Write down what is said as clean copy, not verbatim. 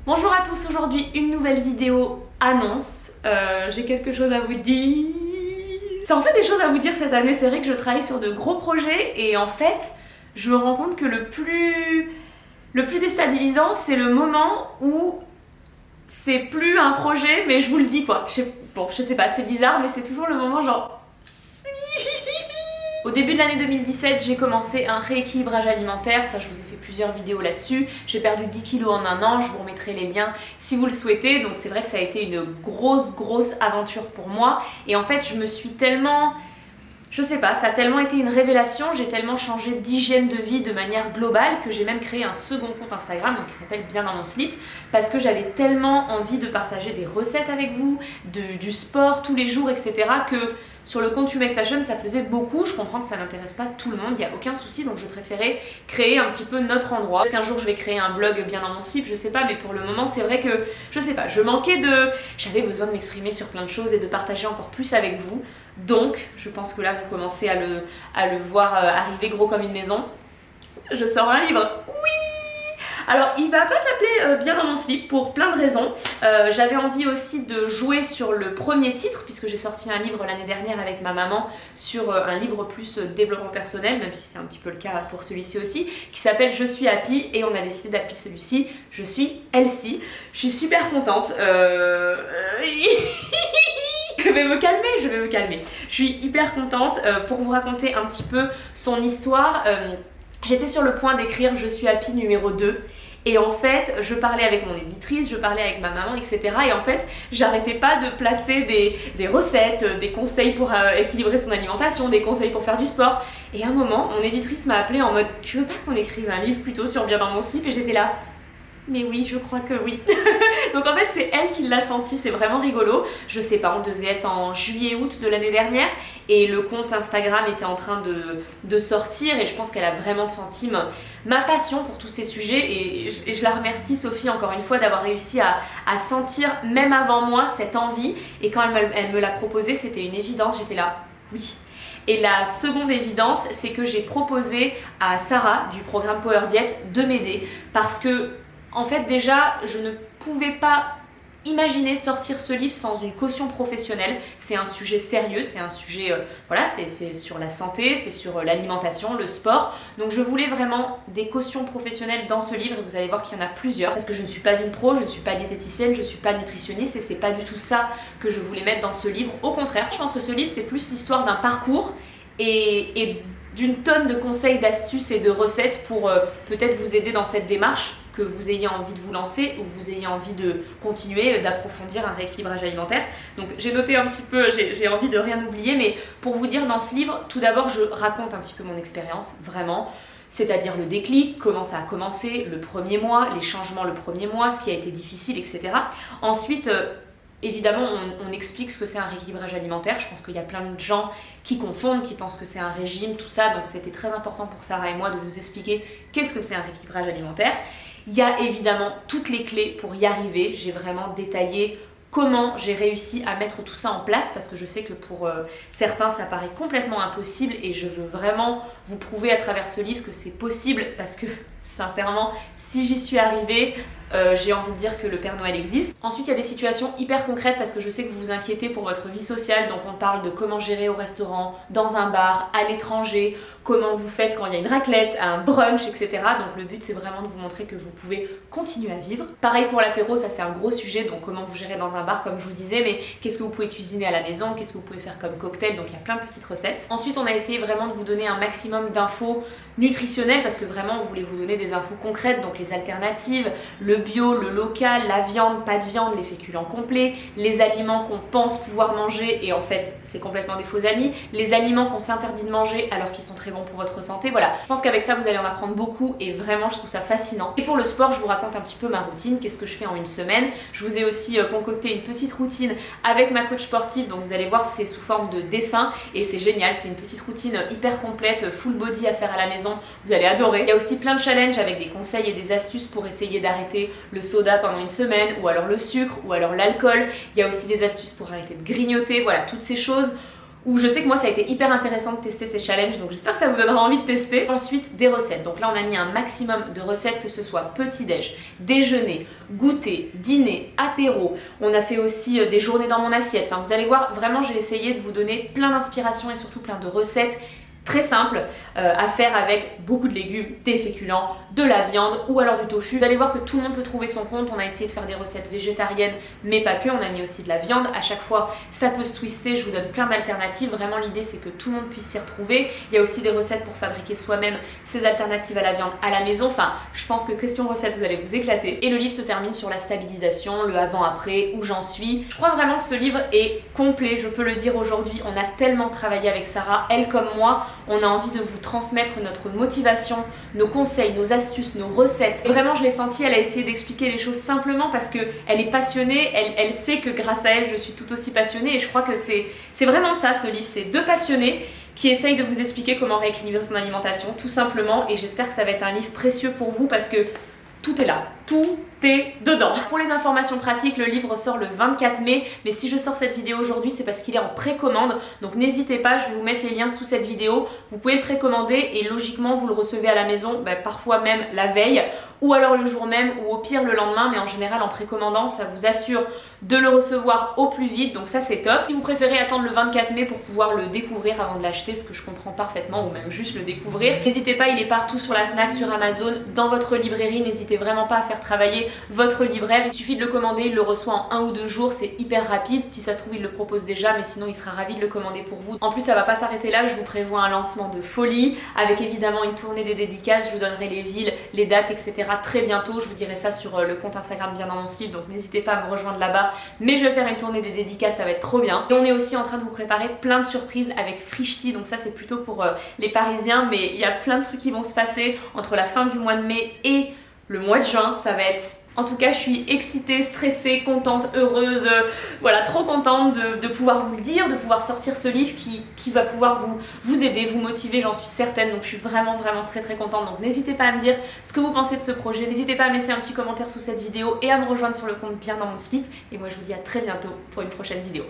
Bonjour à tous, aujourd'hui une nouvelle vidéo annonce. J'ai quelque chose à vous dire. C'est en fait des choses à vous dire cette année, c'est vrai que je travaille sur de gros projets et en fait je me rends compte que le plus déstabilisant c'est le moment où c'est plus un projet mais je vous le dis quoi. Bon, je sais pas, c'est bizarre mais c'est toujours le moment genre... Au début de l'année 2017, j'ai commencé un rééquilibrage alimentaire, ça je vous ai fait plusieurs vidéos là-dessus. J'ai perdu 10 kilos en un an, je vous remettrai les liens si vous le souhaitez. Donc c'est vrai que ça a été une grosse aventure pour moi. Et en fait, je me suis tellement... Je sais pas, ça a tellement été une révélation, j'ai tellement changé d'hygiène de vie de manière globale que j'ai même créé un second compte Instagram donc qui s'appelle Bien dans mon slip parce que j'avais tellement envie de partager des recettes avec vous, du sport tous les jours, etc. que sur le compte You Make Fashion ça faisait beaucoup. Je comprends que ça n'intéresse pas tout le monde, il n'y a aucun souci, donc je préférais créer un petit peu notre endroit. Peut-être qu'un jour je vais créer un blog Bien dans mon slip, je sais pas, mais pour le moment c'est vrai que, je sais pas, j'avais besoin de m'exprimer sur plein de choses et de partager encore plus avec vous. Donc, je pense que là, vous commencez à le voir arriver gros comme une maison. Je sors un livre. Oui! Alors, il va pas s'appeler Bien dans mon slip pour plein de raisons. J'avais envie aussi de jouer sur le premier titre, puisque j'ai sorti un livre l'année dernière avec ma maman sur un livre plus développement personnel, même si c'est un petit peu le cas pour celui-ci aussi, qui s'appelle Je suis happy, et on a décidé d'appeler celui-ci Je suis Elsie. Je suis super contente. Je vais me calmer. Je suis hyper contente pour vous raconter un petit peu son histoire. J'étais sur le point d'écrire Je suis happy numéro 2. Et en fait, je parlais avec mon éditrice, je parlais avec ma maman, etc. Et en fait, j'arrêtais pas de placer des recettes, des conseils pour équilibrer son alimentation, des conseils pour faire du sport. Et à un moment, mon éditrice m'a appelée en mode « Tu veux pas qu'on écrive un livre plutôt sur Bien dans mon slip ?» Et j'étais là « Mais oui, je crois que oui. » Donc en fait, c'est elle qui l'a senti, c'est vraiment rigolo. Je sais pas, on devait être en juillet-août de l'année dernière et le compte Instagram était en train de sortir et je pense qu'elle a vraiment senti ma passion pour tous ces sujets et je la remercie, Sophie, encore une fois, d'avoir réussi à sentir, même avant moi, cette envie. Et quand elle me l'a proposé, c'était une évidence, j'étais là, oui. Et la seconde évidence, c'est que j'ai proposé à Sarah du programme Power Diet de m'aider parce que en fait, déjà, je ne pouvais pas imaginer sortir ce livre sans une caution professionnelle. C'est un sujet sérieux, c'est un sujet, voilà, c'est sur la santé, c'est sur l'alimentation, le sport. Donc je voulais vraiment des cautions professionnelles dans ce livre et vous allez voir qu'il y en a plusieurs. Parce que je ne suis pas une pro, je ne suis pas diététicienne, je ne suis pas nutritionniste et c'est pas du tout ça que je voulais mettre dans ce livre. Au contraire, je pense que ce livre, c'est plus l'histoire d'un parcours et d'une tonne de conseils, d'astuces et de recettes pour peut-être vous aider dans cette démarche, que vous ayez envie de vous lancer ou vous ayez envie de continuer, d'approfondir un rééquilibrage alimentaire. Donc j'ai noté un petit peu, j'ai envie de rien oublier, mais pour vous dire dans ce livre, tout d'abord je raconte un petit peu mon expérience, vraiment. C'est-à-dire le déclic, comment ça a commencé, le premier mois, les changements le premier mois, ce qui a été difficile, etc. Ensuite, évidemment, on explique ce que c'est un rééquilibrage alimentaire. Je pense qu'il y a plein de gens qui confondent, qui pensent que c'est un régime, tout ça. Donc c'était très important pour Sarah et moi de vous expliquer qu'est-ce que c'est un rééquilibrage alimentaire. Il y a évidemment toutes les clés pour y arriver. J'ai vraiment détaillé comment j'ai réussi à mettre tout ça en place parce que je sais que pour certains ça paraît complètement impossible et je veux vraiment vous prouver à travers ce livre que c'est possible parce que sincèrement, si j'y suis arrivée, j'ai envie de dire que le Père Noël existe. Ensuite, il y a des situations hyper concrètes parce que je sais que vous vous inquiétez pour votre vie sociale, donc on parle de comment gérer au restaurant, dans un bar, à l'étranger, comment vous faites quand il y a une raclette, un brunch, etc. Donc le but, c'est vraiment de vous montrer que vous pouvez continuer à vivre. Pareil pour l'apéro, ça c'est un gros sujet, donc comment vous gérez dans un bar, comme je vous disais, mais qu'est-ce que vous pouvez cuisiner à la maison, qu'est-ce que vous pouvez faire comme cocktail, donc il y a plein de petites recettes. Ensuite, on a essayé vraiment de vous donner un maximum d'infos nutritionnelles parce que vraiment, on voulait vous donner des infos concrètes, donc les alternatives, le bio, le local, la viande, pas de viande, les féculents complets, les aliments qu'on pense pouvoir manger et en fait c'est complètement des faux amis, les aliments qu'on s'interdit de manger alors qu'ils sont très bons pour votre santé, voilà. Je pense qu'avec ça vous allez en apprendre beaucoup et vraiment je trouve ça fascinant. Et pour le sport, je vous raconte un petit peu ma routine, qu'est-ce que je fais en une semaine. Je vous ai aussi concocté une petite routine avec ma coach sportive, donc vous allez voir c'est sous forme de dessin et c'est génial, c'est une petite routine hyper complète, full body à faire à la maison, vous allez adorer. Il y a aussi plein de challenges avec des conseils et des astuces pour essayer d'arrêter le soda pendant une semaine, ou alors le sucre, ou alors l'alcool. Il y a aussi des astuces pour arrêter de grignoter, voilà, toutes ces choses où je sais que moi ça a été hyper intéressant de tester ces challenges, donc j'espère que ça vous donnera envie de tester. Ensuite, des recettes. Donc là on a mis un maximum de recettes, que ce soit petit-déj, déjeuner, goûter, dîner, apéro. On a fait aussi des journées dans mon assiette. Enfin vous allez voir, vraiment j'ai essayé de vous donner plein d'inspiration et surtout plein de recettes très simple à faire avec beaucoup de légumes, des féculents, de la viande ou alors du tofu. Vous allez voir que tout le monde peut trouver son compte. On a essayé de faire des recettes végétariennes mais pas que, on a mis aussi de la viande. À chaque fois ça peut se twister, je vous donne plein d'alternatives. Vraiment l'idée c'est que tout le monde puisse s'y retrouver. Il y a aussi des recettes pour fabriquer soi-même ces alternatives à la viande à la maison. Enfin je pense que question recette vous allez vous éclater. Et le livre se termine sur la stabilisation, le avant-après, où j'en suis. Je crois vraiment que ce livre est complet, je peux le dire aujourd'hui. On a tellement travaillé avec Sarah, elle comme moi. On a envie de vous transmettre notre motivation, nos conseils, nos astuces, nos recettes. Et vraiment, je l'ai senti, elle a essayé d'expliquer les choses simplement parce qu'elle est passionnée, elle sait que grâce à elle, je suis tout aussi passionnée. Et je crois que c'est vraiment ça, ce livre. C'est deux passionnés qui essayent de vous expliquer comment rééquilibrer son alimentation, tout simplement. Et j'espère que ça va être un livre précieux pour vous parce que tout est là, tout est dedans. Pour les informations pratiques, le livre sort le 24 mai, mais si je sors cette vidéo aujourd'hui, c'est parce qu'il est en précommande, donc n'hésitez pas, je vais vous mettre les liens sous cette vidéo. Vous pouvez le précommander et logiquement vous le recevez à la maison, parfois même la veille, ou alors le jour même, ou au pire le lendemain, mais en général en précommandant, ça vous assure de le recevoir au plus vite, donc ça c'est top. Si vous préférez attendre le 24 mai pour pouvoir le découvrir avant de l'acheter, ce que je comprends parfaitement, ou même juste le découvrir, n'hésitez pas, il est partout sur la Fnac, sur Amazon, dans votre librairie, n'hésitez vraiment pas à faire travailler votre libraire. Il suffit de le commander, il le reçoit en 1 ou 2 jours, c'est hyper rapide. Si ça se trouve, il le propose déjà, mais sinon il sera ravi de le commander pour vous. En plus, ça va pas s'arrêter là, je vous prévois un lancement de folie, avec évidemment une tournée des dédicaces. Je vous donnerai les villes, les dates, etc. très bientôt. Je vous dirai ça sur le compte Instagram bien dans mon slip, donc n'hésitez pas à me rejoindre là-bas. Mais je vais faire une tournée des dédicaces, ça va être trop bien. Et on est aussi en train de vous préparer plein de surprises avec Frichti, donc ça c'est plutôt pour les Parisiens, mais il y a plein de trucs qui vont se passer entre la fin du mois de mai et le mois de juin. Ça va être... En tout cas, je suis excitée, stressée, contente, heureuse, voilà, trop contente de pouvoir vous le dire, de pouvoir sortir ce livre qui va pouvoir vous aider, vous motiver, j'en suis certaine. Donc je suis vraiment très contente. Donc n'hésitez pas à me dire ce que vous pensez de ce projet, n'hésitez pas à me laisser un petit commentaire sous cette vidéo et à me rejoindre sur le compte bien dans mon slip. Et moi je vous dis à très bientôt pour une prochaine vidéo.